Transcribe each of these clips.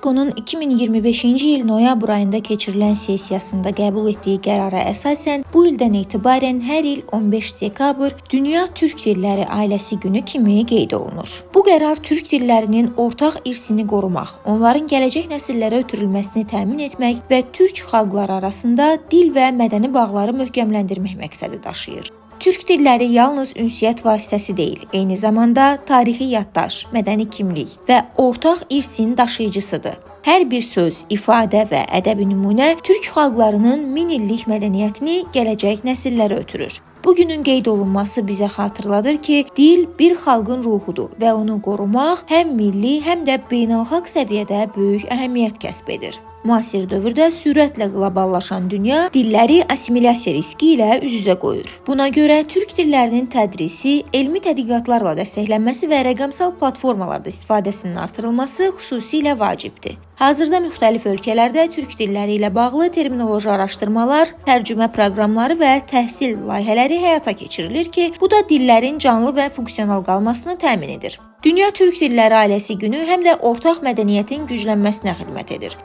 UNESCO-nun 2025-ci il noyabr ayında keçirilən sessiyasında qəbul etdiyi qərara əsasən bu ildən etibarən hər il 15 dekabr Dünya Türk Dilləri Ailəsi Günü kimi qeyd olunur. Bu qərar türk dillərinin ortaq irsini qorumaq, onların gələcək nəsillərə ötürülməsini təmin etmək və türk xalqları arasında dil və mədəni bağları möhkəmləndirmək məqsədi daşıyır. Türk dilləri yalnız ünsiyyət vasitəsi deyil, eyni zamanda tarixi yaddaş, mədəni kimlik və ortaq irsin daşıyıcısıdır. Hər bir söz, ifadə və ədəbi nümunə türk xalqlarının min illik mədəniyyətini gələcək nəsillərə ötürür. Bugünün qeyd olunması bizə xatırladır ki, dil bir xalqın ruhudur və onu qorumaq həm milli, həm də beynəlxalq səviyyədə böyük əhəmiyyət kəsb edir. Müasir dövrdə sürətlə qloballaşan dünya dilləri assimilyasiya riski ilə üz-üzə qoyur. Buna görə türk dillərinin tədrisi, elmi tədqiqatlarla dəstəklənməsi və rəqəmsal platformalarda istifadəsinin artırılması xüsusilə vacibdir. Hazırda müxtəlif ölkələrdə türk dilləri ilə bağlı terminoloji araşdırmalar, tərcümə proqramları və təhsil layihələri həyata keçirilir ki, bu da dillərin canlı və funksional qalmasını təmin edir. Dünya Türk Dilləri Ailəsi Günü həm də ortaq mədəniyyətin güclənməsinə xidmət edir.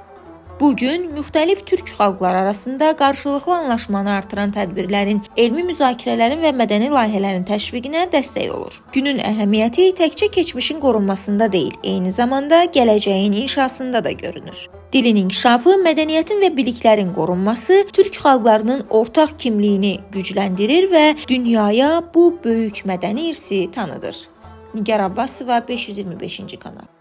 Bu gün müxtəlif türk xalqları arasında qarşılıqlı anlaşmanı artıran tədbirlərin, elmi müzakirələrin və mədəni layihələrin təşviqinə dəstək olur. Günün əhəmiyyəti təkcə keçmişin qorunmasında deyil, eyni zamanda gələcəyin inşasında da görünür. Dilin inkişafı, mədəniyyətin və biliklərin qorunması türk xalqlarının ortaq kimliyini gücləndirir və dünyaya bu böyük mədəni irsi tanıdır. Nigar Abbasova, 525-ci kanal.